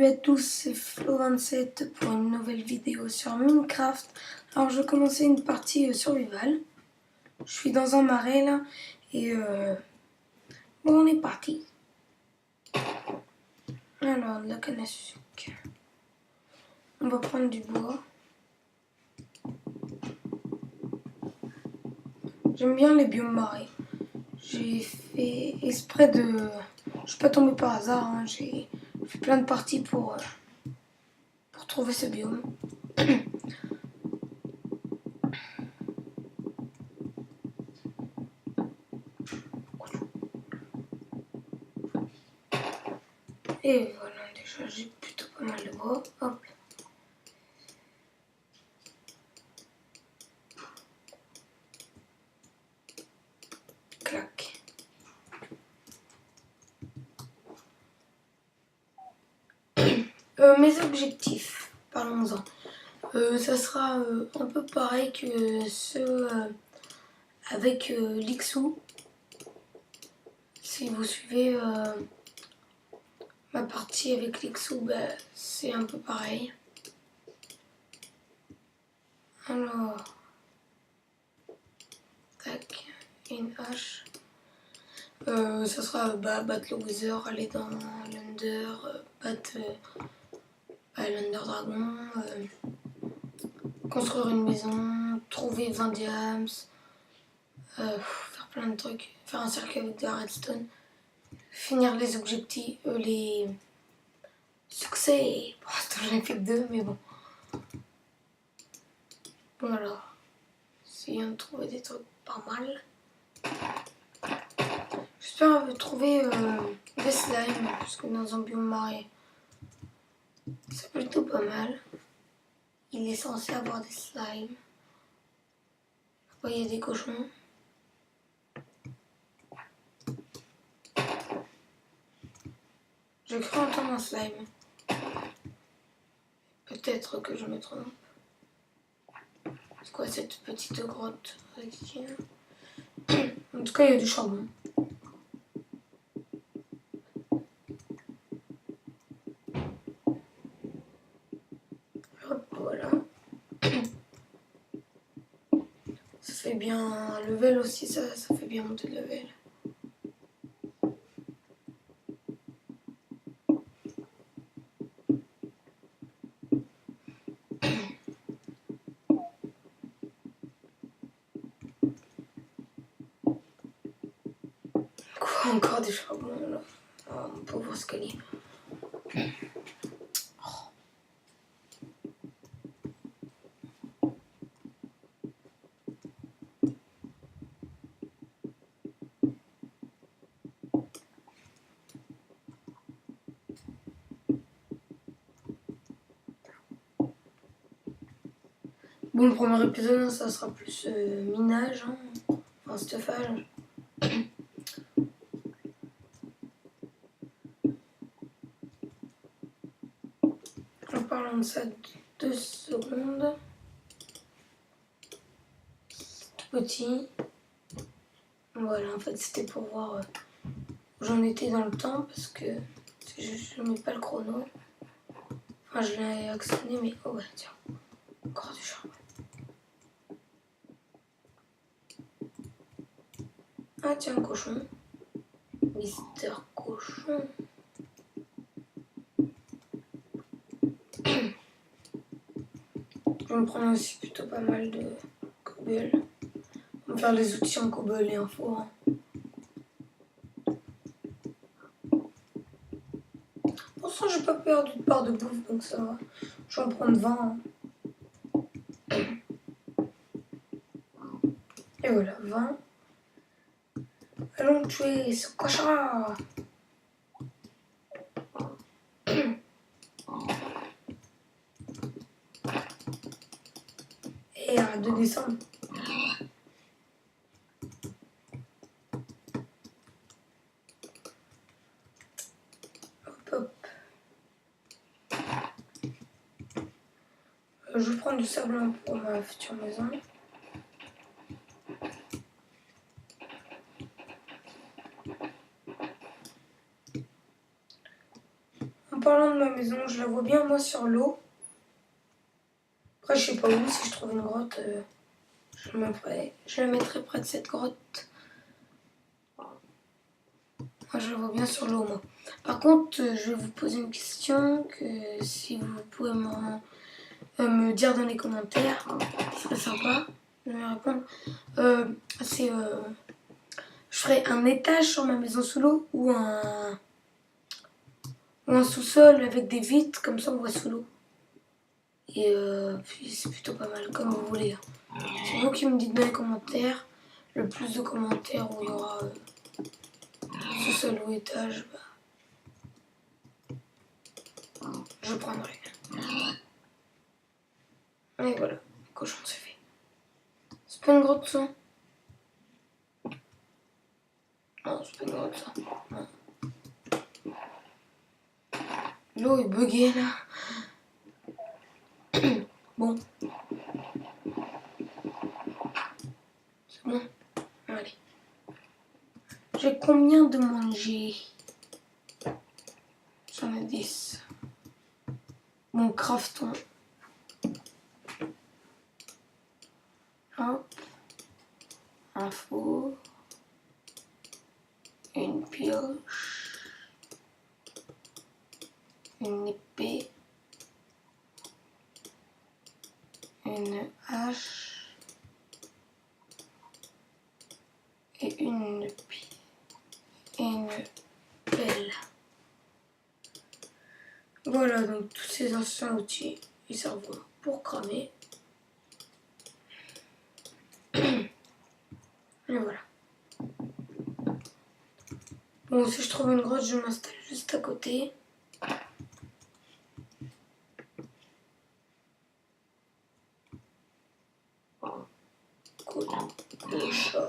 Salut à tous, c'est Flo27 pour une nouvelle vidéo sur Minecraft. Alors je vais commencer une partie survival. Je suis dans un marais là et bon, on est parti. Alors de la canne à sucre. On va prendre du bois. J'aime bien les biomes marais. J'ai fait exprès de... Je suis pas tombée par hasard, hein. J'ai fait plein de parties pour trouver ce biome. Et voilà, déjà j'ai plutôt pas mal de bois. Hop. Clac. Mes objectifs, parlons-en. Ça sera un peu pareil que ceux avec l'Ixou. Si vous suivez ma partie avec l'Ixou, bah, c'est un peu pareil. Alors, tac, une hache. Ça sera battre le Wither, aller dans l'Under, battre l'Under Dragon, construire une maison, trouver 20 diams, faire plein de trucs, faire un cercle avec de la redstone, finir les objectifs, les succès. Pour l'instant j'en ai fait que 2, mais bon. Bon alors, essayons de trouver des trucs pas mal. J'espère trouver des slimes, parce que dans un biome marais, c'est plutôt pas mal. Il est censé avoir des slimes. Vous voyez des cochons. J'ai cru entendre un slime. Peut-être que je me trompe. C'est quoi cette petite grotte? En tout cas, il y a du charbon. Hop, voilà. Ça fait bien level aussi, ça fait bien monter de level. Quoi, encore du charbon là? Oh, mon pauvre escalier. Bon, le premier épisode, ça sera plus minage, hein. Enfin stuffage. En parlant de ça, 2 secondes. Tout petit. Voilà, en fait, c'était pour voir où j'en étais dans le temps, parce que je ne mets pas le chrono. Enfin, je l'ai actionné, mais oh ouais, tiens, encore du charbon. Ah tiens, cochon. Mister Cochon. Je vais me prendre aussi plutôt pas mal de cobble. On va faire les outils en cobble et en four. Pour l'instant, j'ai pas perdu de part de bouffe, donc ça va. Je vais en prendre 20. Et voilà, 20. Allons tuer ce cochon. Et arrête de descendre. Hop, hop. Je prends du sable pour ma future maison. parlant de ma maison, je la vois bien moi sur l'eau. Après je sais pas où, si je trouve une grotte, je la mettrai près de cette grotte. Moi je la vois bien sur l'eau moi. Par contre, je vais vous poser une question que si vous pouvez me dire dans les commentaires, ce serait sympa de me répondre. Je ferai un étage sur ma maison sous l'eau ou un sous-sol avec des vitres, comme ça on voit sous l'eau. Et puis c'est plutôt pas mal, comme vous voulez. C'est vous qui me dites dans les commentaires. Le plus de commentaires où il y aura sous-sol ou étage, je prendrai. Et voilà, le cochon c'est fait. C'est pas une grotte ça? Non, c'est pas une grotte ça. Non. L'eau est buggée là. Bon. C'est bon. Allez. J'ai combien de manger? J'en ai 10. Bon, craftons. Hop. Un four. Une pioche. Une épée. Une hache. Et une pelle. Voilà, donc tous ces anciens outils, ils servent pour cramer. Et voilà. Bon, si je trouve une grotte, je m'installe juste à côté. Cochon.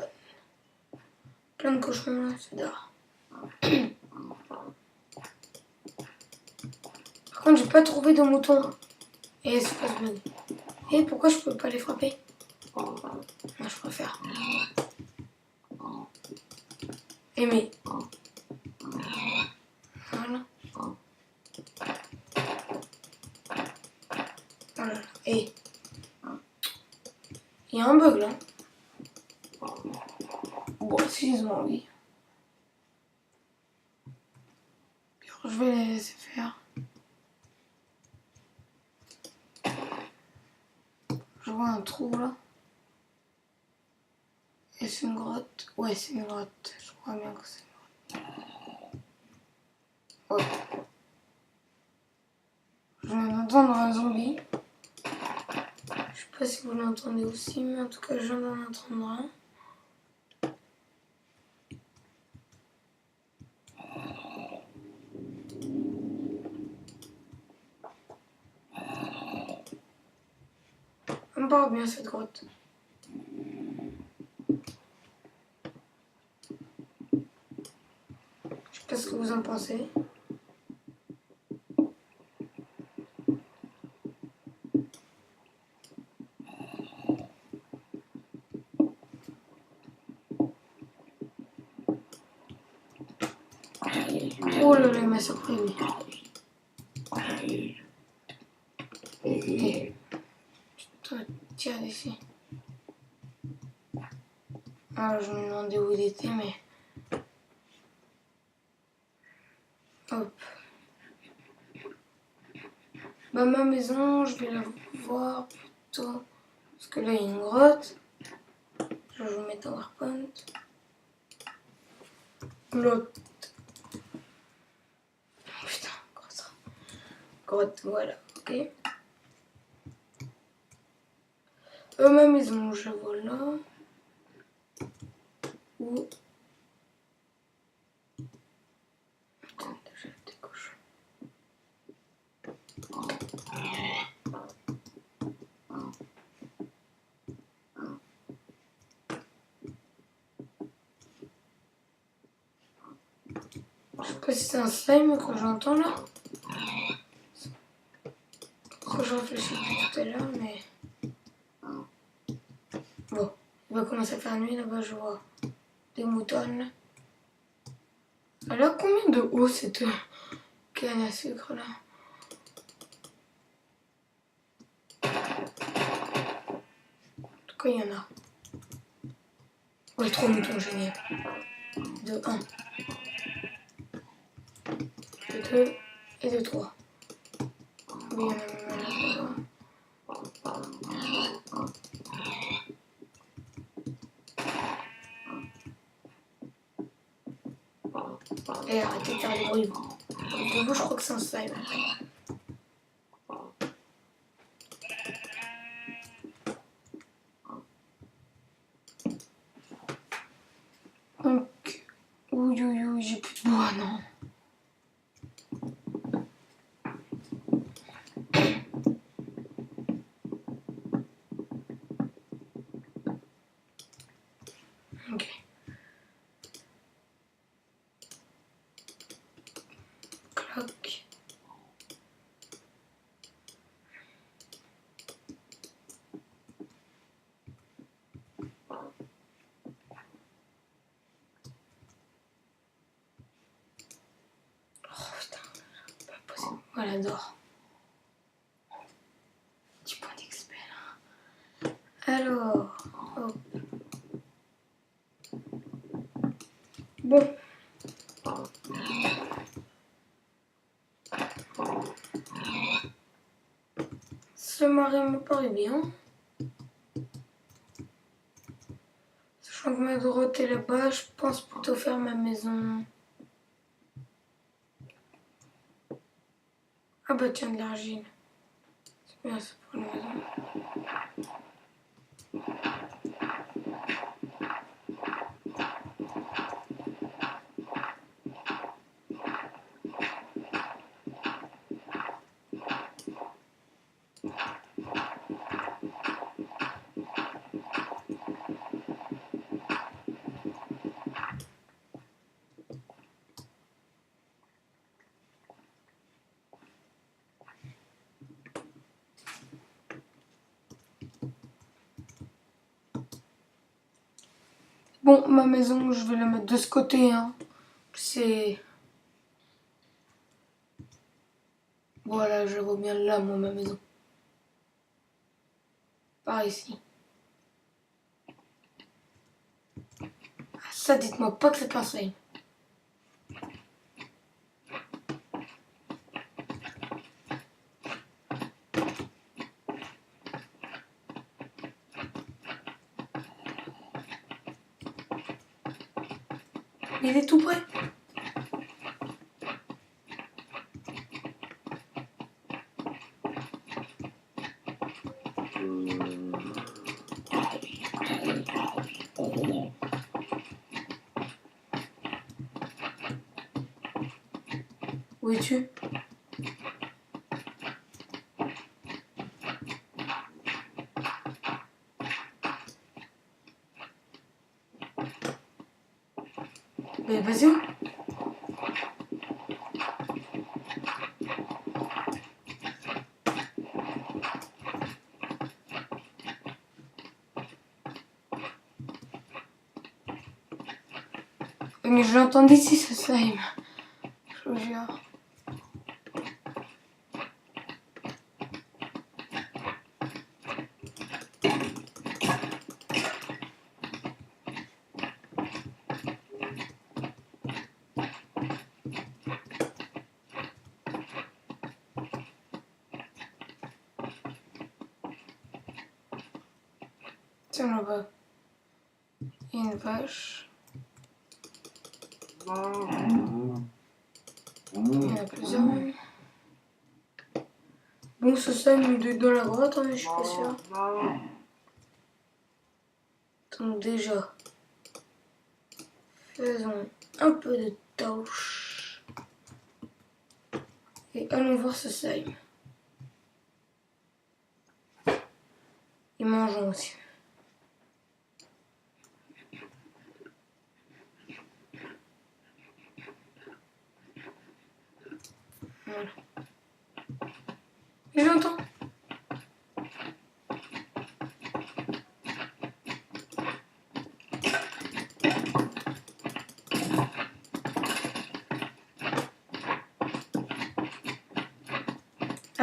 Plein de cochons là, c'est dehors. Par contre, j'ai pas trouvé de moutons. Et c'est pas bien. Et pourquoi je peux pas les frapper? Moi, je préfère. Aimer. Voilà. Voilà. Et il y a un bug là. Bon, excuse-moi, oui. Je vais les laisser faire. Je vois un trou là. Et c'est une grotte. Ouais, c'est une grotte. Je crois bien que c'est une grotte. Ouais. Je viens d'entendre un zombie. Je sais pas si vous l'entendez aussi, mais en tout cas, je viens d'en entendre un. On part bien cette grotte. Je sais pas ce que vous en pensez. Oh là là, il m'a surpris lui. Et toi, tire d'ici. Ah, je me demandais où il était, mais... Hop. Bah, ma maison, je vais la voir plutôt. Parce que là, il y a une grotte. Je vais vous mettre en PowerPoint. L'autre. Oh, putain, grotte. Grotte, voilà, ok. Ma maison, je la vois là. Où... Attends, déjà, des cochons. Je sais pas si c'est un slime que j'entends là. Quand je réfléchis depuis tout à l'heure, mais... Bon, il va commencer à faire nuit là-bas, je vois des moutons là. Elle a combien de haut cette canne à sucre là. En tout cas, il y en a. Ouais, 3 moutons, génial. De 1, de 2 et de 3. Mais il y en a même un là-bas. Et arrêtez de faire des bruits. De vous, je crois que c'est un slime. Donc, ouïe, j'ai plus de bois, non. Ok. Cloc. Oh putain, pas possible. Voilà, dors. Du point d'XP là. Alors, hop. Bon. Ce marais me paraît bien. Sachant que ma droite est là-bas, je pense plutôt faire ma maison. Ah bah tiens, de l'argile. C'est bien ça pour la maison. Bon, ma maison, je vais la mettre de ce côté, hein. C'est... Voilà, je la vois bien là, moi, ma maison. Par ici. Ah, ça, dites-moi pas que c'est pas un slime. Il est tout prêt. Où es-tu? Mais vas-y. Mais je l'entends d'ici, ce slime. Je vous jure. Tiens là-bas. Il y a une vache. Il y en a plusieurs même. Bon, ce slime il doit être dans la grotte, hein, mais je suis pas sûre. Donc déjà, faisons un peu de torche. Et allons voir ce slime. Et mangeons aussi. Voilà. Et j'entends.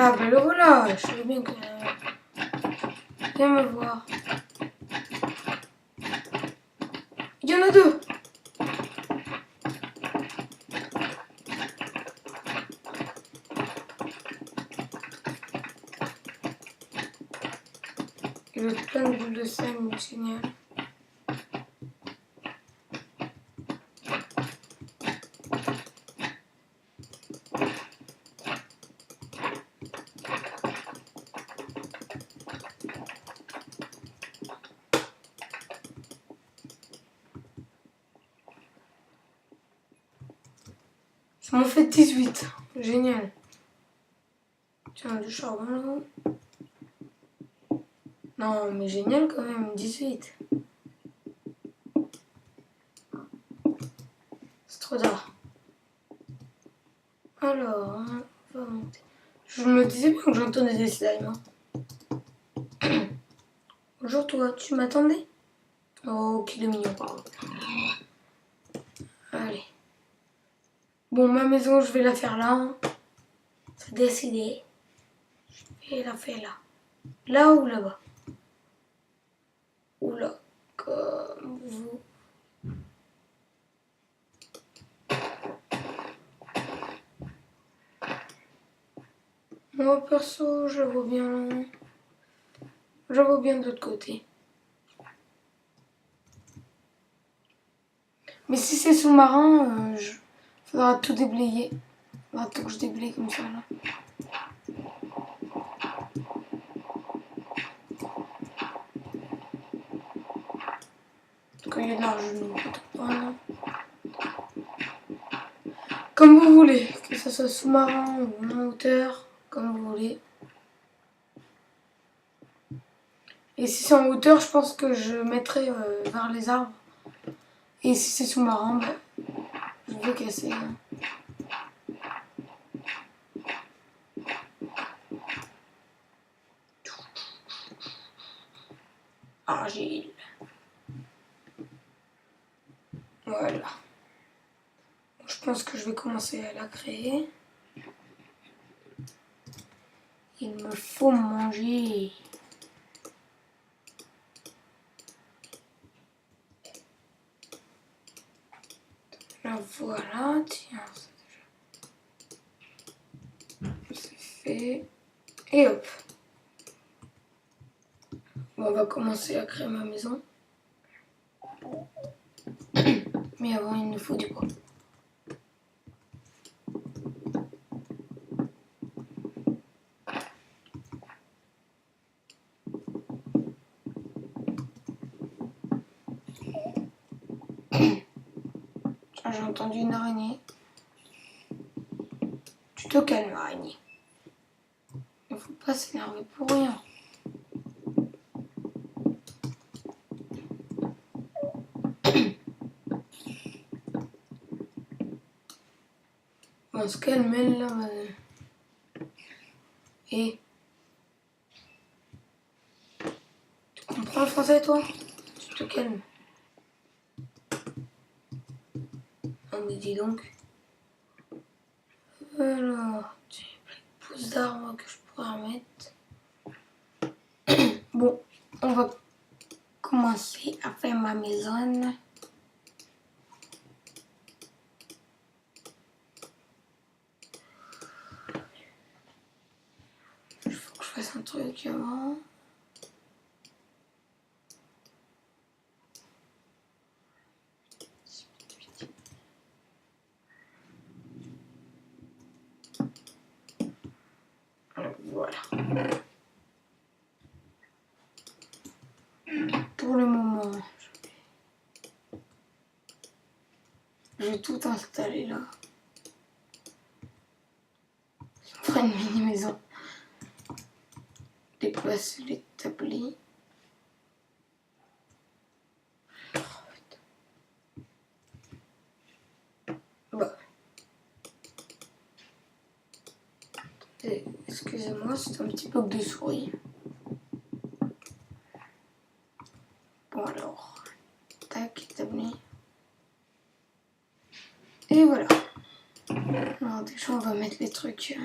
Ah ben le voilà, je sais bien que... Viens me voir. Il y en a deux. Et l'autre plein de boules de sel, génial. Ça m'en fait 18. Génial. Tiens, du charbon là. Non, mais génial quand même, 18. C'est trop tard. Alors, hein, on va monter. Je me disais bien que j'entendais des slimes. Hein. Bonjour toi, tu m'attendais? Oh, qu'il est mignon. Allez. Bon, ma maison, je vais la faire là. Hein. C'est décidé. Je vais la faire là. Là ou là-bas? Ou là, comme vous. Moi, perso, je la vois bien. Je la vois bien de l'autre côté. Mais si c'est sous-marin, faudra tout déblayer. Faudra tout que je déblaye comme ça, là. Quand il y a de l'argent, je peux tout prendre. Comme vous voulez, que ce soit sous-marin ou en hauteur, comme vous voulez. Et si c'est en hauteur, je pense que je mettrai vers les arbres. Et si c'est sous-marin, bah, je vais casser. Argile. Voilà. Je pense que je vais commencer à la créer. Il me faut manger. Là, voilà, tiens, c'est fait. Et hop. Bon, on va commencer à créer ma maison. Mais avant, il nous faut du bois. Tiens, j'ai entendu une araignée. Tu te calmes, araignée. Il ne faut pas s'énerver pour rien. On se calme, elle, là. Et... Tu comprends le français, toi? Tu te calmes. On me dit donc. Alors, j'ai plein de pousses d'arbres que je pourrais remettre. Bon, on va commencer à faire ma maison. Il faut que je fasse un truc avant. Voilà. Pour le moment, je vais tout installer là. On fera une mini maison. Déplacer l'établi. Bah. Excusez-moi, c'est un petit bug de souris. Bon alors, tac, établi. Et voilà. Alors déjà on va mettre les trucs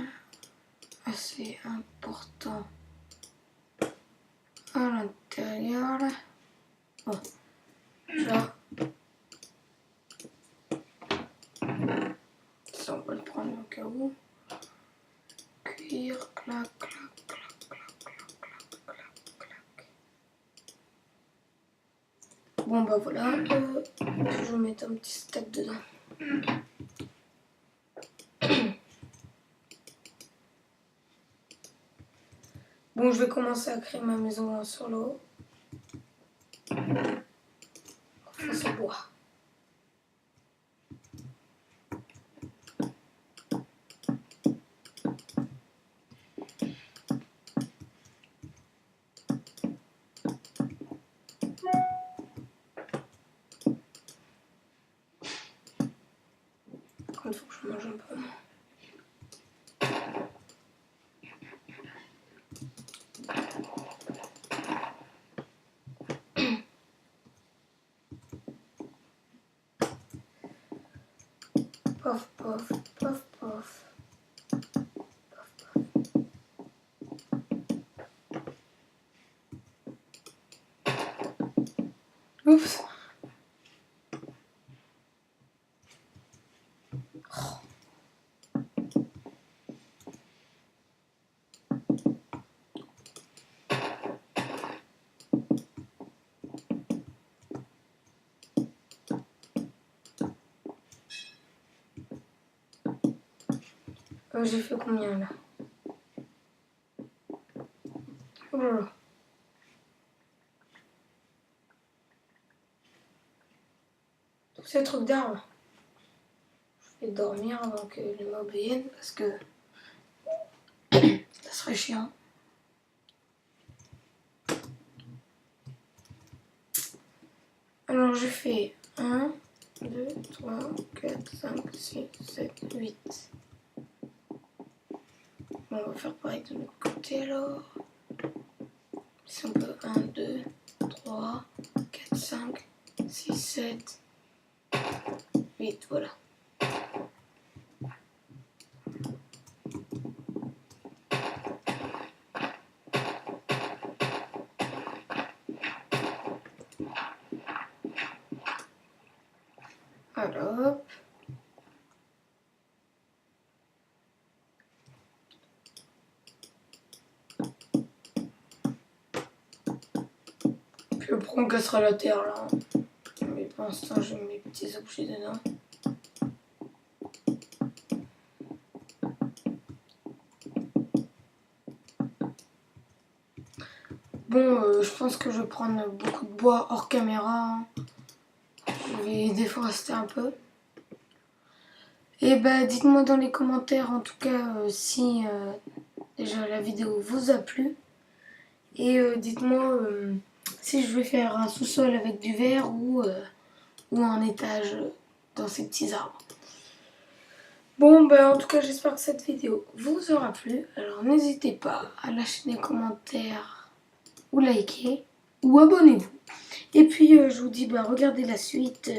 assez important à l'intérieur. Bon, là, ça on va le prendre au cas où. Cuir, clac, clac, clac, clac, clac, clac, clac, clac. Bon bah voilà, je vais mettre un petit steak dedans. Bon, je vais commencer à créer ma maison en solo. Face au bois. Il faut que je mange un peu. Pof, pof, pof, pof. Oups. J'ai fait combien là? Oh là là. Tous ces trucs d'arbres. Je vais dormir avant que les mobs viennent parce que ça serait chiant. Alors je fais 1, 2, 3, 4, 5, 6, 7, 8. Bon, on va faire pareil de l'autre côté alors. Si on peut 1, 2, 3, 4, 5, 6, 7, 8, voilà. Alors, hop. Puis après on cassera la terre là. Mais pour l'instant j'ai mes petits objets dedans. Bon, je pense que je vais prendre beaucoup de bois hors caméra. Je vais déforester un peu. Et bah dites-moi dans les commentaires en tout cas si déjà la vidéo vous a plu. Et dites-moi si je vais faire un sous-sol avec du verre ou un étage dans ces petits arbres. Bon bah en tout cas j'espère que cette vidéo vous aura plu. Alors n'hésitez pas à lâcher des commentaires ou liker ou abonnez-vous. Et puis je vous dis bah regardez la suite.